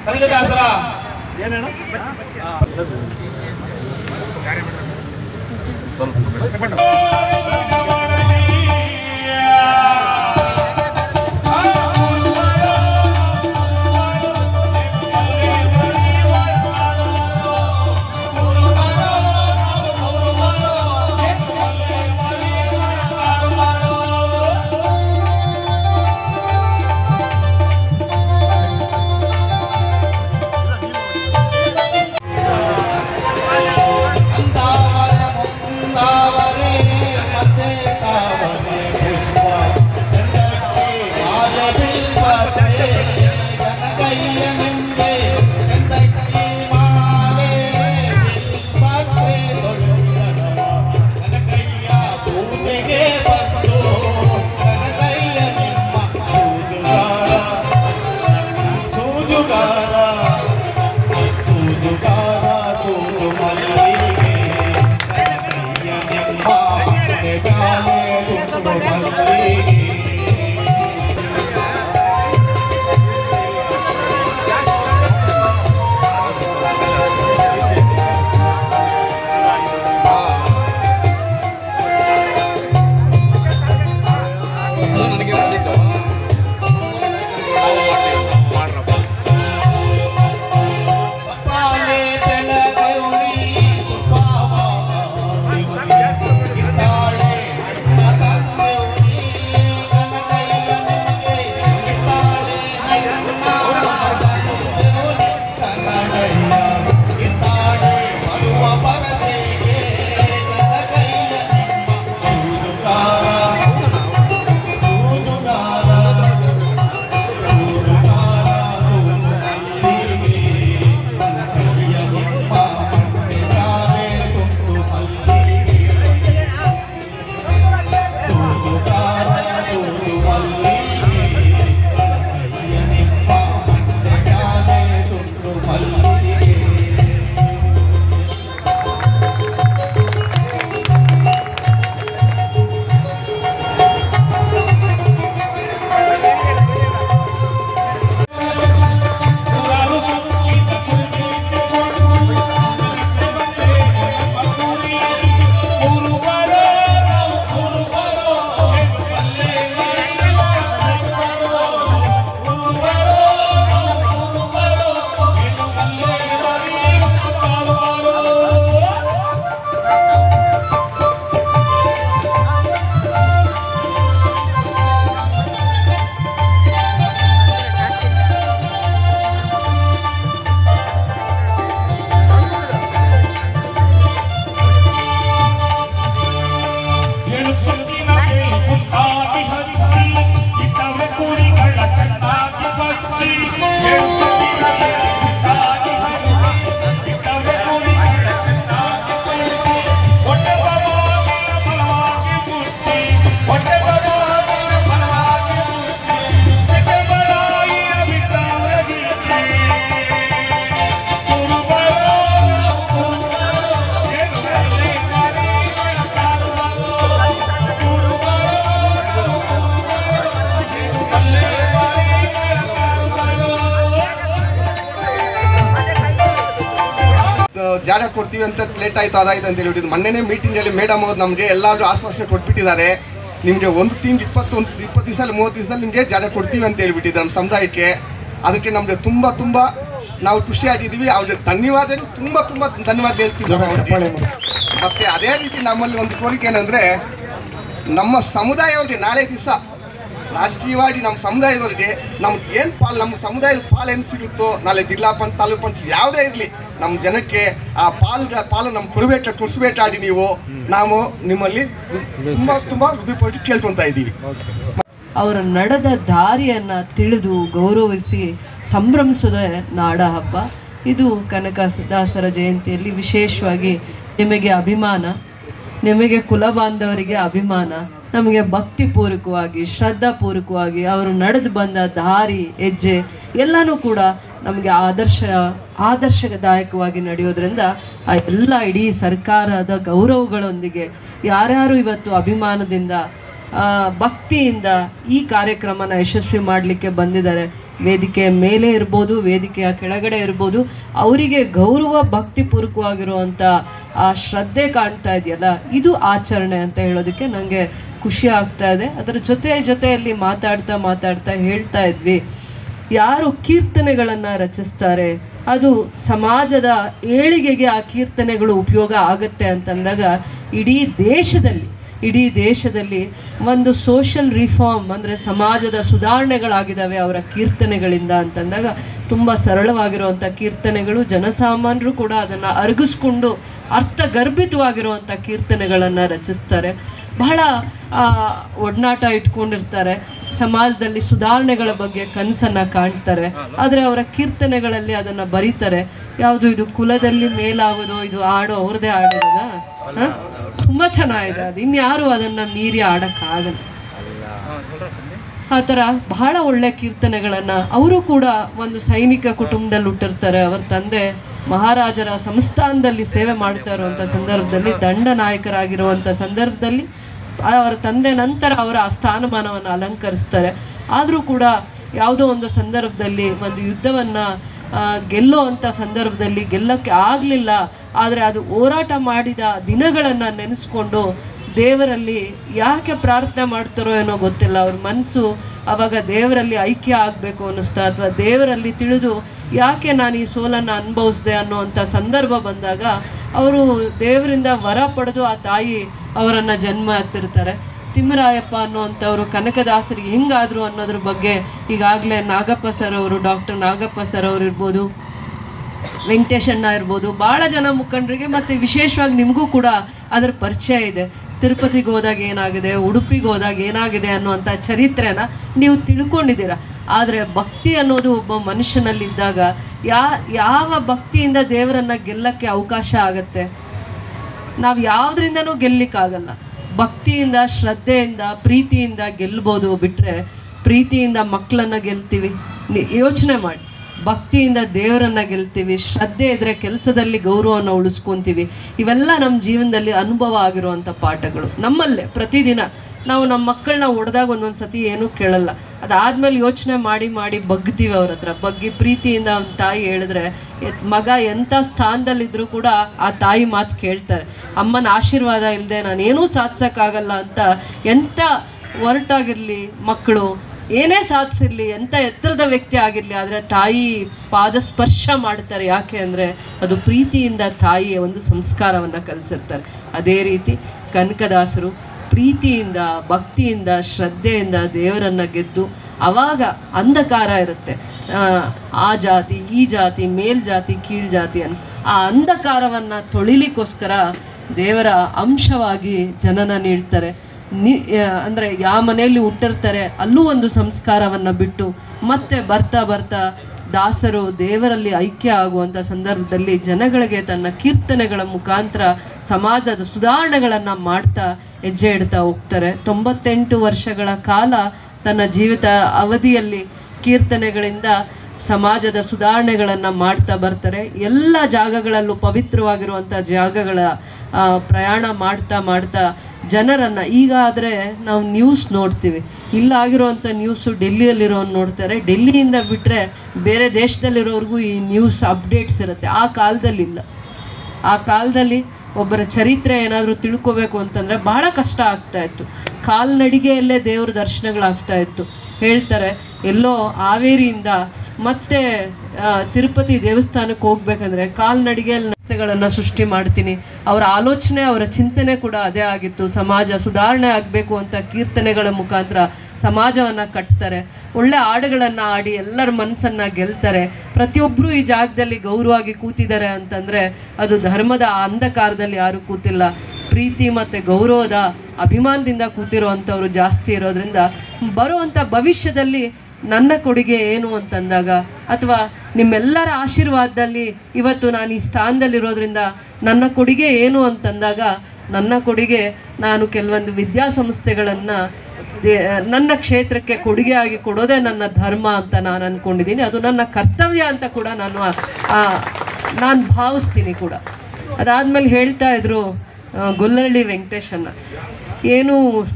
ಕನಕದಾಸರ ಜಾಗ ಕೊಡ್ತೀವಿ ಅಂತ ಲೇಟ್ ಆಯ್ತು ಅದಾಯ್ತು ಅಂತ ಹೇಳಿಬಿಟ್ಟು ಮೊನ್ನೆನೇ ಮೀಟಿಂಗಲ್ಲಿ ಮೇಡಮ್ ಅವ್ರು ನಮಗೆ ಎಲ್ಲಾದರೂ ಆಶ್ವಾಸನೆ ಕೊಟ್ಬಿಟ್ಟಿದ್ದಾರೆ. ನಿಮಗೆ ಒಂದು ತಿಂಗಳು 20 ದಿವಸ 30 ದಿವಸದಲ್ಲಿ ನಿಮಗೆ ಜಾಗ ಕೊಡ್ತೀವಿ ಅಂತ ಹೇಳ್ಬಿಟ್ಟಿದ್ದಾರೆ ನಮ್ಮ ಸಮುದಾಯಕ್ಕೆ. ಅದಕ್ಕೆ ನಮಗೆ ತುಂಬ ನಾವು ಖುಷಿಯಾಗಿದ್ದೀವಿ. ಅವ್ರಿಗೆ ಧನ್ಯವಾದ ತುಂಬ ಧನ್ಯವಾದ ಹೇಳ್ತೀವಿ. ಮತ್ತು ಅದೇ ರೀತಿ ನಮ್ಮಲ್ಲಿ ಒಂದು ಕೋರಿಕೆ ಏನಂದರೆ, ನಮ್ಮ ಸಮುದಾಯವ್ರಿಗೆ ನಾಳೆ ದಿವಸ ರಾಜಕೀಯವಾಗಿ ನಮ್ಮ ಸಮುದಾಯದವ್ರಿಗೆ ನಮ್ಗೆ ಏನು ಪಾಲು, ನಮ್ಮ ಸಮುದಾಯದ ಪಾಲು ಏನು ಸಿಗುತ್ತೋ, ನಾಳೆ ಜಿಲ್ಲಾ ಪಂಚಾಯತ್ ತಾಲೂಕು ಪಂಚಾಯತ್ ಯಾವುದೇ ಇರಲಿ, ನಮ್ಮ ಜನಕ್ಕೆ ಆ ಪಾಲು ನಮ್ಗೆ ಕೊಡಿಸ್ಬೇಕಾಗಿ ನಾವು ನಿಮ್ಮಲ್ಲಿ ತುಂಬ ಹೃದಯಪಟ್ಟು ಕೇಳ್ಕೊತಾ ಇದ್ದೀವಿ. ಅವರ ನಡೆದ ದಾರಿಯನ್ನು ತಿಳಿದು ಗೌರವಿಸಿ ಸಂಭ್ರಮಿಸೋದೇ ನಾಡ ಹಬ್ಬ. ಇದು ಕನಕದಾಸರ ಜಯಂತಿಯಲ್ಲಿ ವಿಶೇಷವಾಗಿ ನಿಮಗೆ ಅಭಿಮಾನ, ನಿಮಗೆ ಕುಲ ಬಾಂಧವರಿಗೆ ಅಭಿಮಾನ, ನಮಗೆ ಭಕ್ತಿಪೂರ್ವಕವಾಗಿ ಶ್ರದ್ಧಾಪೂರ್ವಕವಾಗಿ ಅವರು ನಡೆದು ಬಂದ ದಾರಿ ಹೆಜ್ಜೆ ಎಲ್ಲನೂ ಕೂಡ ನಮಗೆ ಆದರ್ಶದಾಯಕವಾಗಿ ನಡೆಯೋದ್ರಿಂದ ಆ ಎಲ್ಲ ಇಡೀ ಸರ್ಕಾರದ ಗೌರವಗಳೊಂದಿಗೆ ಯಾರ್ಯಾರು ಇವತ್ತು ಅಭಿಮಾನದಿಂದ ಭಕ್ತಿಯಿಂದ ಈ ಕಾರ್ಯಕ್ರಮನ ಯಶಸ್ವಿ ಮಾಡಲಿಕ್ಕೆ ಬಂದಿದ್ದಾರೆ. ವೇದಿಕೆಯ ಮೇಲೆ ಇರ್ಬೋದು, ವೇದಿಕೆಯ ಕೆಳಗಡೆ ಇರ್ಬೋದು, ಅವರಿಗೆ ಗೌರವ ಭಕ್ತಿಪೂರ್ವಕವಾಗಿರುವಂಥ ಆ ಶ್ರದ್ಧೆ ಕಾಣ್ತಾ ಇದೆಯಲ್ಲ, ಇದು ಆಚರಣೆ ಅಂತ ಹೇಳೋದಕ್ಕೆ ನನಗೆ ಖುಷಿ ಆಗ್ತಾ ಇದೆ. ಅದರ ಜೊತೆಯಲ್ಲಿ ಮಾತಾಡ್ತಾ ಹೇಳ್ತಾ ಇದ್ವಿ, ಯಾರು ಕೀರ್ತನೆಗಳನ್ನು ರಚಿಸ್ತಾರೆ ಅದು ಸಮಾಜದ ಏಳಿಗೆಗೆ ಆ ಕೀರ್ತನೆಗಳು ಉಪಯೋಗ ಆಗುತ್ತೆ ಅಂತಂದಾಗ ಇಡೀ ದೇಶದಲ್ಲಿ ಒಂದು ಸೋಷಲ್ ರಿಫಾರ್ಮ್ ಅಂದರೆ ಸಮಾಜದ ಸುಧಾರಣೆಗಳಾಗಿದ್ದಾವೆ ಅವರ ಕೀರ್ತನೆಗಳಿಂದ ಅಂತಂದಾಗ ತುಂಬ ಸರಳವಾಗಿರುವಂಥ ಕೀರ್ತನೆಗಳು, ಜನಸಾಮಾನ್ಯರು ಕೂಡ ಅದನ್ನು ಅರಗಿಸ್ಕೊಂಡು ಅರ್ಥಗರ್ಭಿತವಾಗಿರುವಂಥ ಕೀರ್ತನೆಗಳನ್ನು ರಚಿಸ್ತಾರೆ. ಬಹಳ ಒಡನಾಟ ಇಟ್ಕೊಂಡಿರ್ತಾರೆ, ಸಮಾಜದಲ್ಲಿ ಸುಧಾರಣೆಗಳ ಬಗ್ಗೆ ಕನಸನ್ನು ಕಾಣ್ತಾರೆ. ಆದರೆ ಅವರ ಕೀರ್ತನೆಗಳಲ್ಲಿ ಅದನ್ನು ಬರೀತಾರೆ. ಯಾವುದು ಇದು ಕುಲದಲ್ಲಿ ಮೇಲಾಗೋದು, ಇದು ಹಾಡೋ ಅವ್ರದ್ದೇ ಹಾಡೋದ ತುಂಬ ಚೆನ್ನಾಗಿದೆ, ಅದು ಇನ್ಯಾರು ಅದನ್ನು ಮೀರಿ ಆಡೋಕ್ಕಾಗಲ್ಲ. ಆ ಥರ ಬಹಳ ಒಳ್ಳೆ ಕೀರ್ತನೆಗಳನ್ನು ಅವರು ಕೂಡ ಒಂದು ಸೈನಿಕ ಕುಟುಂಬದಲ್ಲಿ ಹುಟ್ಟಿರ್ತಾರೆ. ಅವರ ತಂದೆ ಮಹಾರಾಜರ ಸಂಸ್ಥಾನದಲ್ಲಿ ಸೇವೆ ಮಾಡ್ತಾ ಇರುವಂಥ ಸಂದರ್ಭದಲ್ಲಿ, ದಂಡ ನಾಯಕರಾಗಿರುವಂಥ ಸಂದರ್ಭದಲ್ಲಿ ಅವರ ತಂದೆ ನಂತರ ಅವರ ಆ ಸ್ಥಾನಮಾನವನ್ನು ಅಲಂಕರಿಸ್ತಾರೆ. ಆದರೂ ಕೂಡ ಯಾವುದೋ ಒಂದು ಸಂದರ್ಭದಲ್ಲಿ ಒಂದು ಯುದ್ಧವನ್ನು ಗೆಲ್ಲೋ ಅಂಥ ಸಂದರ್ಭದಲ್ಲಿ ಗೆಲ್ಲಕ್ಕೆ ಆಗಲಿಲ್ಲ. ಆದರೆ ಅದು ಹೋರಾಟ ಮಾಡಿದ ದಿನಗಳನ್ನು ನೆನೆಸ್ಕೊಂಡು ದೇವರಲ್ಲಿ ಯಾಕೆ ಪ್ರಾರ್ಥನೆ ಮಾಡ್ತಾರೋ ಏನೋ ಗೊತ್ತಿಲ್ಲ, ಅವ್ರ ಮನಸ್ಸು ಆವಾಗ ದೇವರಲ್ಲಿ ಐಕ್ಯ ಆಗಬೇಕು ಅನ್ನಿಸ್ತಾ, ಅಥವಾ ದೇವರಲ್ಲಿ ತಿಳಿದು ಯಾಕೆ ನಾನು ಈ ಸೋಲನ್ನು ಅನುಭವಿಸಿದೆ ಅನ್ನೋವಂಥ ಸಂದರ್ಭ ಬಂದಾಗ ಅವರು ದೇವರಿಂದ ವರ ಪಡೆದು ಆ ತಾಯಿ ಅವರನ್ನು ಜನ್ಮ ಹತ್ತಿರ್ತಾರೆ. ತಿಮ್ಮರಾಯಪ್ಪ ಅನ್ನುವಂಥವ್ರು ಕನಕದಾಸರಿಗೆ ಹೆಂಗಾದರು ಅನ್ನೋದ್ರ ಬಗ್ಗೆ ಈಗಾಗಲೇ ನಾಗಪ್ಪ ಸರ್ ಅವರು, ಡಾಕ್ಟರ್ ನಾಗಪ್ಪ ಸರ್ ಅವರು ಇರ್ಬೋದು, ವೆಂಕಟೇಶಣ್ಣ ಇರ್ಬೋದು, ಭಾಳ ಜನ ಮುಖಂಡರಿಗೆ ಮತ್ತು ವಿಶೇಷವಾಗಿ ನಿಮಗೂ ಕೂಡ ಅದರ ಪರಿಚಯ ಇದೆ. ತಿರುಪತಿಗೆ ಹೋದಾಗ ಏನಾಗಿದೆ, ಉಡುಪಿಗೆ ಹೋದಾಗ ಏನಾಗಿದೆ ಅನ್ನುವಂಥ ಚರಿತ್ರೆನ ನೀವು ತಿಳ್ಕೊಂಡಿದ್ದೀರ. ಆದರೆ ಭಕ್ತಿ ಅನ್ನೋದು ಒಬ್ಬ ಮನುಷ್ಯನಲ್ಲಿದ್ದಾಗ ಯಾವ ಭಕ್ತಿಯಿಂದ ದೇವರನ್ನು ಗೆಲ್ಲಕ್ಕೆ ಅವಕಾಶ ಆಗುತ್ತೆ? ನಾವು ಯಾವುದರಿಂದನೂ ಗೆಲ್ಲಕ್ಕಾಗಲ್ಲ. ಭಕ್ತಿಯಿಂದ, ಶ್ರದ್ಧೆಯಿಂದ, ಪ್ರೀತಿಯಿಂದ ಗೆಲ್ಬೋದು. ಬಿಟ್ಟರೆ ಪ್ರೀತಿಯಿಂದ ಮಕ್ಕಳನ್ನು ಗೆಲ್ತೀವಿ, ಯೋಚನೆ ಮಾಡಿ. ಭಕ್ತಿಯಿಂದ ದೇವರನ್ನು ಗೆಲ್ತೀವಿ, ಶ್ರದ್ಧೆ ಇದ್ದರೆ ಕೆಲಸದಲ್ಲಿ ಗೌರವವನ್ನು ಉಳಿಸ್ಕೊತೀವಿ. ಇವೆಲ್ಲ ನಮ್ಮ ಜೀವನದಲ್ಲಿ ಅನುಭವ ಆಗಿರುವಂಥ ಪಾಠಗಳು. ನಮ್ಮಲ್ಲೇ ಪ್ರತಿದಿನ ನಾವು ನಮ್ಮ ಮಕ್ಕಳನ್ನ ಹೊಡೆದಾಗ ಒಂದೊಂದು ಸತಿ ಏನೂ ಕೇಳಲ್ಲ, ಅದಾದಮೇಲೆ ಯೋಚನೆ ಮಾಡಿ ಬಗ್ತೀವಿ ಅವ್ರ ಹತ್ರ. ಬಗ್ಗಿ ಪ್ರೀತಿಯಿಂದ ಒಂದು ತಾಯಿ ಹೇಳಿದ್ರೆ ಮಗ ಎಂಥ ಸ್ಥಾನದಲ್ಲಿದ್ದರೂ ಕೂಡ ಆ ತಾಯಿ ಮಾತು ಕೇಳ್ತಾರೆ. ಅಮ್ಮನ ಆಶೀರ್ವಾದ ಇಲ್ಲದೆ ನಾನೇನೂ ಸಾಧಿಸೋಕ್ಕಾಗಲ್ಲ ಅಂತ ಎಂಥ ಹೊರಟಾಗಿರಲಿ ಮಕ್ಕಳು, ಏನೇ ಸಾಧಿಸಿರಲಿ, ಎಂಥ ಎತ್ತರದ ವ್ಯಕ್ತಿ ಆಗಿರಲಿ, ಆದರೆ ತಾಯಿ ಪಾದ ಸ್ಪರ್ಶ ಮಾಡ್ತಾರೆ. ಯಾಕೆ ಅಂದರೆ ಅದು ಪ್ರೀತಿಯಿಂದ ತಾಯಿಯ ಒಂದು ಸಂಸ್ಕಾರವನ್ನು ಕಲಿಸಿರ್ತಾರೆ. ಅದೇ ರೀತಿ ಕನಕದಾಸರು ಪ್ರೀತಿಯಿಂದ, ಭಕ್ತಿಯಿಂದ, ಶ್ರದ್ಧೆಯಿಂದ ದೇವರನ್ನು ಗೆದ್ದು, ಆವಾಗ ಅಂಧಕಾರ ಇರುತ್ತೆ, ಆ ಜಾತಿ ಈ ಜಾತಿ, ಮೇಲ್ಜಾತಿ ಕೀಳ್ಜಾತಿ ಅನ್ನೋ ಆ ಅಂಧಕಾರವನ್ನು ತೊಳಿಲಿಕ್ಕೋಸ್ಕರ ದೇವರ ಅಂಶವಾಗಿ ಜನನ ನೀಡ್ತಾರೆ. ಅಂದರೆ ಯಾವ ಮನೆಯಲ್ಲಿ ಹುಟ್ಟಿರ್ತಾರೆ ಅಲ್ಲೂ ಒಂದು ಸಂಸ್ಕಾರವನ್ನು ಬಿಟ್ಟು ಮತ್ತೆ ಬರ್ತಾ ದಾಸರು ದೇವರಲ್ಲಿ ಐಕ್ಯ ಆಗುವಂಥ ಸಂದರ್ಭದಲ್ಲಿ ಜನಗಳಿಗೆ ತನ್ನ ಕೀರ್ತನೆಗಳ ಮುಖಾಂತರ ಸಮಾಜದ ಸುಧಾರಣೆಗಳನ್ನು ಮಾಡ್ತಾ ಹೆಜ್ಜೆ ಇಡ್ತಾ ಹೋಗ್ತಾರೆ. 98 ವರ್ಷಗಳ ಕಾಲ ತನ್ನ ಜೀವಿತ ಅವಧಿಯಲ್ಲಿ ಕೀರ್ತನೆಗಳಿಂದ ಸಮಾಜದ ಸುಧಾರಣೆಗಳನ್ನು ಮಾಡ್ತಾ ಬರ್ತಾರೆ. ಎಲ್ಲ ಜಾಗಗಳಲ್ಲೂ ಪವಿತ್ರವಾಗಿರುವಂಥ ಜಾಗಗಳ ಪ್ರಯಾಣ ಮಾಡ್ತಾ ಜನರನ್ನು, ಈಗ ಆದರೆ ನಾವು ನ್ಯೂಸ್ ನೋಡ್ತೀವಿ, ಇಲ್ಲಾಗಿರುವಂಥ ನ್ಯೂಸು ಡೆಲ್ಲಿಯಲ್ಲಿರೋನು ನೋಡ್ತಾರೆ. ಡೆಲ್ಲಿಯಿಂದ ಬಿಟ್ಟರೆ ಬೇರೆ ದೇಶದಲ್ಲಿರೋರಿಗೂ ಈ ನ್ಯೂಸ್ ಅಪ್ಡೇಟ್ಸ್ ಇರುತ್ತೆ. ಆ ಕಾಲದಲ್ಲಿಲ್ಲ. ಆ ಕಾಲದಲ್ಲಿ ಒಬ್ಬರ ಚರಿತ್ರೆ ಏನಾದರೂ ತಿಳ್ಕೋಬೇಕು ಅಂತಂದರೆ ಬಹಳ ಕಷ್ಟ ಆಗ್ತಾಯಿತ್ತು. ಕಾಲ್ನಡಿಗೆಯಲ್ಲೇ ದೇವ್ರ ದರ್ಶನಗಳಾಗ್ತಾಯಿತ್ತು. ಹೇಳ್ತಾರೆ, ಎಲ್ಲೋ ಹಾವೇರಿಯಿಂದ ಮತ್ತೆ ತಿರುಪತಿ ದೇವಸ್ಥಾನಕ್ಕೆ ಹೋಗ್ಬೇಕಂದ್ರೆ ಕಾಲ್ನಡಿಗೆಯಲ್ಲಿ ರಸ್ತೆಗಳನ್ನು ಸೃಷ್ಟಿ ಮಾಡ್ತೀನಿ. ಅವರ ಆಲೋಚನೆ, ಅವರ ಚಿಂತನೆ ಕೂಡ ಅದೇ ಆಗಿತ್ತು. ಸಮಾಜ ಸುಧಾರಣೆ ಆಗಬೇಕು ಅಂತ ಕೀರ್ತನೆಗಳ ಮುಖಾಂತರ ಸಮಾಜವನ್ನು ಕಟ್ತಾರೆ. ಒಳ್ಳೆ ಹಾಡುಗಳನ್ನು ಆಡಿ ಎಲ್ಲರ ಮನಸ್ಸನ್ನು ಗೆಲ್ತಾರೆ. ಪ್ರತಿಯೊಬ್ಬರು ಈ ಜಾಗದಲ್ಲಿ ಗೌರವವಾಗಿ ಕೂತಿದ್ದಾರೆ ಅಂತಂದರೆ ಅದು ಧರ್ಮದ ಅಂಧಕಾರದಲ್ಲಿ ಯಾರೂ ಕೂತಿಲ್ಲ, ಪ್ರೀತಿ ಮತ್ತು ಗೌರವದ ಅಭಿಮಾನದಿಂದ ಕೂತಿರೋ ಅಂಥವ್ರು ಜಾಸ್ತಿ ಇರೋದ್ರಿಂದ ಬರುವಂಥ ಭವಿಷ್ಯದಲ್ಲಿ ನನ್ನ ಕೊಡುಗೆ ಏನು ಅಂತಂದಾಗ, ಅಥವಾ ನಿಮ್ಮೆಲ್ಲರ ಆಶೀರ್ವಾದದಲ್ಲಿ ಇವತ್ತು ನಾನು ಈ ಸ್ಥಾನದಲ್ಲಿರೋದ್ರಿಂದ ನನ್ನ ಕೊಡುಗೆ ಏನು ಅಂತಂದಾಗ, ನನ್ನ ಕೊಡುಗೆ ನಾನು ಕೆಲವೊಂದು ವಿದ್ಯಾಸಂಸ್ಥೆಗಳನ್ನು ನನ್ನ ಕ್ಷೇತ್ರಕ್ಕೆ ಕೊಡುಗೆಯಾಗಿ ಕೊಡೋದೇ ನನ್ನ ಧರ್ಮ ಅಂತ ನಾನು ಅಂದ್ಕೊಂಡಿದ್ದೀನಿ. ಅದು ನನ್ನ ಕರ್ತವ್ಯ ಅಂತ ಕೂಡ ನಾನು ಭಾವಿಸ್ತೀನಿ ಕೂಡ. ಅದಾದಮೇಲೆ ಹೇಳ್ತಾ ಇದ್ರು ಗೊಲ್ಲರಳ್ಳಿ ವೆಂಕಟೇಶಣ್ಣ, ಏನು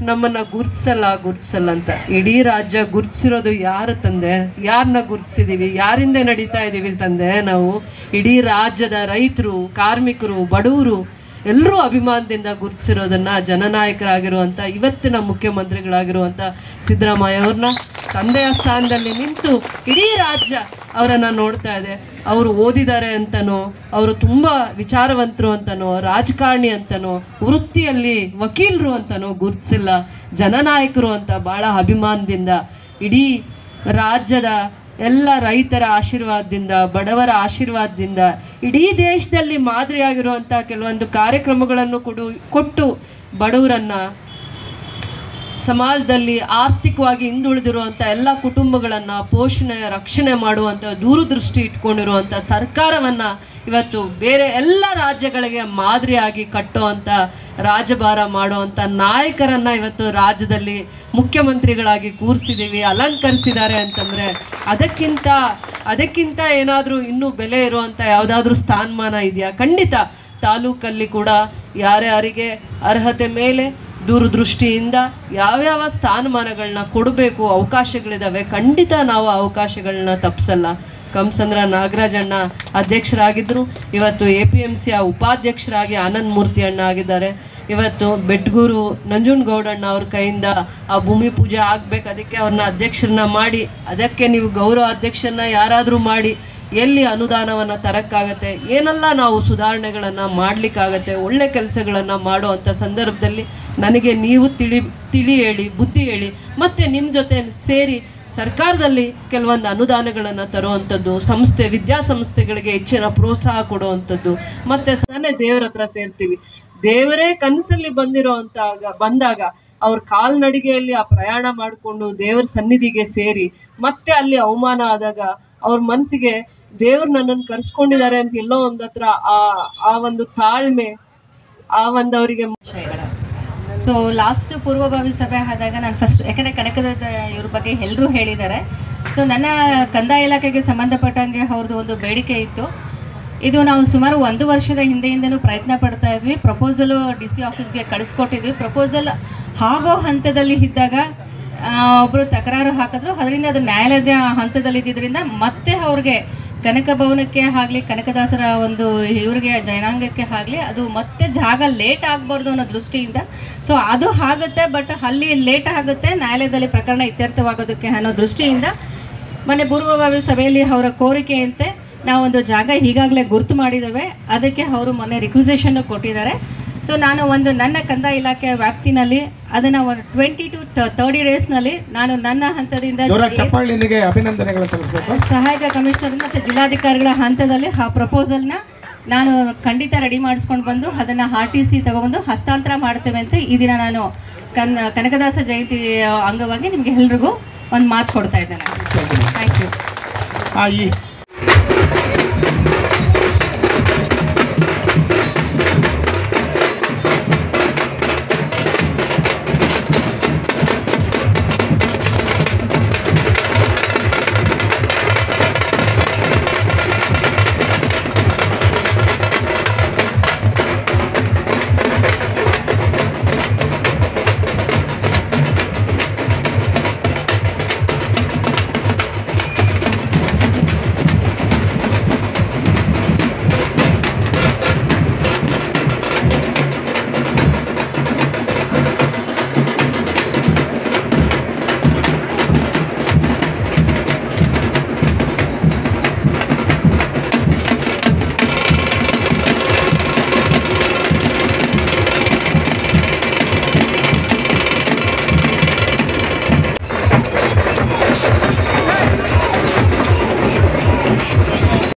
ನಮ್ಮನ್ನು ಗುರ್ತಿಸಲ್ಲ ಅಂತ. ಇಡೀ ರಾಜ್ಯ ಗುರ್ತಿಸಿರೋದು ಯಾರು ತಂದೆ? ಯಾರನ್ನ ಗುರ್ತಿಸಿದ್ದೀವಿ? ಯಾರಿಂದ ನಡೀತಾ ಇದ್ದೀವಿ ತಂದೆ? ನಾವು ಇಡೀ ರಾಜ್ಯದ ರೈತರು, ಕಾರ್ಮಿಕರು, ಬಡವರು ಎಲ್ಲರೂ ಅಭಿಮಾನದಿಂದ ಗುರುತಿಸಿರೋದನ್ನು ಜನನಾಯಕರಾಗಿರುವಂಥ ಇವತ್ತಿನ ಮುಖ್ಯಮಂತ್ರಿಗಳಾಗಿರುವಂಥ ಸಿದ್ದರಾಮಯ್ಯ ಅವ್ರನ್ನ ತಂದೆಯ ಸ್ಥಾನದಲ್ಲಿ ನಿಂತು ಇಡೀ ರಾಜ್ಯ ಅವರನ್ನು ನೋಡ್ತಾ ಇದೆ. ಅವರು ಓದಿದ್ದಾರೆ ಅಂತನೋ, ಅವರು ತುಂಬ ವಿಚಾರವಂತರು ಅಂತನೋ, ರಾಜಕಾರಣಿ ಅಂತನೋ, ವೃತ್ತಿಯಲ್ಲಿ ವಕೀಲರು ಅಂತನೋ ಗುರುತಿಸಿಲ್ಲ. ಜನನಾಯಕರು ಅಂತ ಭಾಳ ಅಭಿಮಾನದಿಂದ ಇಡೀ ರಾಜ್ಯದ ಎಲ್ಲ ರೈತರ ಆಶೀರ್ವಾದದಿಂದ, ಬಡವರ ಆಶೀರ್ವಾದದಿಂದ ಇಡೀ ದೇಶದಲ್ಲಿ ಮಾದರಿಯಾಗಿರುವಂಥ ಕೆಲವೊಂದು ಕಾರ್ಯಕ್ರಮಗಳನ್ನು ಕೊಟ್ಟು ಬಡವರನ್ನು, ಸಮಾಜದಲ್ಲಿ ಆರ್ಥಿಕವಾಗಿ ಹಿಂದುಳಿದಿರುವಂಥ ಎಲ್ಲ ಕುಟುಂಬಗಳನ್ನು ಪೋಷಣೆ ರಕ್ಷಣೆ ಮಾಡುವಂಥ ದೂರದೃಷ್ಟಿ ಇಟ್ಕೊಂಡಿರುವಂಥ ಸರ್ಕಾರವನ್ನು ಇವತ್ತು ಬೇರೆ ಎಲ್ಲ ರಾಜ್ಯಗಳಿಗೆ ಮಾದರಿಯಾಗಿ ಕಟ್ಟುವಂಥ ರಾಜಭಾರ ಮಾಡುವಂಥ ನಾಯಕರನ್ನು ಇವತ್ತು ರಾಜ್ಯದಲ್ಲಿ ಮುಖ್ಯಮಂತ್ರಿಗಳಾಗಿ ಕೂರಿಸಿದ್ದೀವಿ, ಅಲಂಕರಿಸಿದ್ದಾರೆ ಅಂತಂದರೆ ಅದಕ್ಕಿಂತ ಏನಾದರೂ ಇನ್ನೂ ಬೆಲೆ ಇರುವಂಥ ಯಾವುದಾದ್ರೂ ಸ್ಥಾನಮಾನ ಇದೆಯಾ? ಖಂಡಿತ ತಾಲೂಕಲ್ಲಿ ಕೂಡ ಯಾರ್ಯಾರಿಗೆ ಅರ್ಹತೆ ಮೇಲೆ ದೂರದೃಷ್ಟಿಯಿಂದ ಯಾವ್ಯಾವ ಸ್ಥಾನಮಾನಗಳನ್ನ ಕೊಡಬೇಕು, ಅವಕಾಶಗಳಿದ್ದಾವೆ. ಖಂಡಿತ ನಾವು ಅವಕಾಶಗಳನ್ನ ತಪ್ಪಿಸಲ್ಲ. ಕಂಸಂದ್ರ ನಾಗರಾಜಣ್ಣ ಅಧ್ಯಕ್ಷರಾಗಿದ್ದರು, ಇವತ್ತು APMCಯ ಉಪಾಧ್ಯಕ್ಷರಾಗಿ ಆನಂದ್ ಮೂರ್ತಿ ಅಣ್ಣ ಆಗಿದ್ದಾರೆ. ಇವತ್ತು ಬೆಟ್ಗೂರು ನಂಜುಂಡಗೌಡಣ್ಣ ಅವ್ರ ಕೈಯಿಂದ ಆ ಭೂಮಿ ಪೂಜೆ ಆಗಬೇಕು, ಅದಕ್ಕೆ ಅವ್ರನ್ನ ಅಧ್ಯಕ್ಷರನ್ನ ಮಾಡಿ, ಅದಕ್ಕೆ ನೀವು ಗೌರವ ಅಧ್ಯಕ್ಷರನ್ನ ಯಾರಾದರೂ ಮಾಡಿ ಎಲ್ಲಿ ಅನುದಾನವನ್ನು ತರಕ್ಕಾಗತ್ತೆ, ಏನೆಲ್ಲ ನಾವು ಸುಧಾರಣೆಗಳನ್ನು ಮಾಡಲಿಕ್ಕಾಗತ್ತೆ, ಒಳ್ಳೆ ಕೆಲಸಗಳನ್ನು ಮಾಡುವಂಥ ಸಂದರ್ಭದಲ್ಲಿ ನನಗೆ ನೀವು ತಿಳಿ ಹೇಳಿ, ಬುದ್ಧಿ ಹೇಳಿ, ಮತ್ತು ನಿಮ್ಮ ಜೊತೆ ಸೇರಿ ಸರ್ಕಾರದಲ್ಲಿ ಕೆಲವೊಂದು ಅನುದಾನಗಳನ್ನು ತರುವಂಥದ್ದು, ವಿದ್ಯಾಸಂಸ್ಥೆಗಳಿಗೆ ಹೆಚ್ಚಿನ ಪ್ರೋತ್ಸಾಹ ಕೊಡುವಂಥದ್ದು, ಮತ್ತು ನಾನೇ ದೇವರ ಹತ್ರ ಸೇರ್ತೀವಿ. ದೇವರೇ ಕನಸಲ್ಲಿ ಬಂದಾಗ ಅವ್ರ ಕಾಲ್ನಡಿಗೆಯಲ್ಲಿ ಆ ಪ್ರಯಾಣ ಮಾಡಿಕೊಂಡು ದೇವರ ಸನ್ನಿಧಿಗೆ ಸೇರಿ ಮತ್ತೆ ಅಲ್ಲಿ ಅವಮಾನ ಆದಾಗ ಅವ್ರ ಮನಸ್ಸಿಗೆ ದೇವ್ರು ನನ್ನನ್ನು ಕರೆಸ್ಕೊಂಡಿದ್ದಾರೆ ಅಂತ ಎಲ್ಲೋ ಒಂದು ಹತ್ರ ಆ ಒಂದು ತಾಳ್ಮೆ, ಆ ಒಂದು ಅವರಿಗೆ. ಸೊ ಲಾಸ್ಟ್ ಪೂರ್ವಭಾವಿ ಸಭೆ ಆದಾಗ ನಾನು ಫಸ್ಟ್, ಯಾಕಂದರೆ ಕನಕದ ಇವ್ರ ಬಗ್ಗೆ ಎಲ್ಲರೂ ಹೇಳಿದ್ದಾರೆ. ಸೊ ನನ್ನ ಕಂದಾಯ ಇಲಾಖೆಗೆ ಸಂಬಂಧಪಟ್ಟಂಗೆ ಅವ್ರದ್ದು ಒಂದು ಬೇಡಿಕೆ ಇತ್ತು. ಇದು ನಾವು ಸುಮಾರು 1 ವರ್ಷದ ಹಿಂದೆಯಿಂದನೂ ಪ್ರಯತ್ನ ಪಡ್ತಾ ಇದ್ವಿ. ಪ್ರಪೋಸಲು DC ಆಫೀಸ್ಗೆ ಕಳಿಸ್ಕೊಟ್ಟಿದ್ವಿ. ಪ್ರಪೋಸಲ್ ಆಗೋ ಹಂತದಲ್ಲಿ ಇದ್ದಾಗ ಒಬ್ಬರು ತಕರಾರು ಹಾಕಿದ್ರು. ಅದರಿಂದ ಅದು ನ್ಯಾಯಾಲಯದ ಹಂತದಲ್ಲಿ ಇದ್ದಿದ್ದರಿಂದ ಮತ್ತೆ ಅವ್ರಿಗೆ ಕನಕ ಭವನಕ್ಕೆ ಆಗಲಿ, ಕನಕದಾಸರ ಒಂದು ಇವ್ರಿಗೆ ಜೈನಾಂಗಕ್ಕೆ ಆಗಲಿ ಅದು ಮತ್ತೆ ಜಾಗ ಲೇಟ್ ಆಗಬಾರ್ದು ಅನ್ನೋ ದೃಷ್ಟಿಯಿಂದ. ಸೊ ಅದು ಆಗುತ್ತೆ, ಬಟ್ ಅಲ್ಲಿ ಲೇಟ್ ಆಗುತ್ತೆ, ನ್ಯಾಯಾಲಯದಲ್ಲಿ ಪ್ರಕರಣ ಇತ್ಯರ್ಥವಾಗೋದಕ್ಕೆ ಅನ್ನೋ ದೃಷ್ಟಿಯಿಂದ ಮೊನ್ನೆ ಪೂರ್ವಭಾವಿ ಸಭೆಯಲ್ಲಿ ಅವರ ಕೋರಿಕೆಯಂತೆ ನಾವೊಂದು ಜಾಗ ಈಗಾಗಲೇ ಗುರುತು ಮಾಡಿದ್ದೇವೆ. ಅದಕ್ಕೆ ಅವರು ಮೊನ್ನೆ ರಿಕ್ವಿಸೇಷನ್ನು ಕೊಟ್ಟಿದ್ದಾರೆ. ಸೊ ನಾನು ನನ್ನ ಕಂದಾಯ ಇಲಾಖೆಯ ವ್ಯಾಪ್ತಿನಲ್ಲಿ ಅದನ್ನು 20 to 30 ಡೇಸ್ನಲ್ಲಿ ನಾನು ನನ್ನ ಹಂತದಿಂದ ಸಹಾಯಕ ಕಮಿಷನರ್ ಮತ್ತು ಜಿಲ್ಲಾಧಿಕಾರಿಗಳ ಹಂತದಲ್ಲಿ ಆ ಪ್ರಪೋಸಲ್ನ ನಾನು ಖಂಡಿತ ರೆಡಿ ಮಾಡಿಸ್ಕೊಂಡು ಬಂದು ಅದನ್ನು RTC ತಗೊಬಂದು ಹಸ್ತಾಂತರ ಮಾಡ್ತೇವೆ ಅಂತ ಈ ದಿನ ನಾನು ಕನಕದಾಸ ಜಯಂತಿ ಅಂಗವಾಗಿ ನಿಮಗೆ ಎಲ್ರಿಗೂ ಒಂದು ಮಾತು ಕೊಡ್ತಾ ಇದ್ದೇನೆ. Thank you.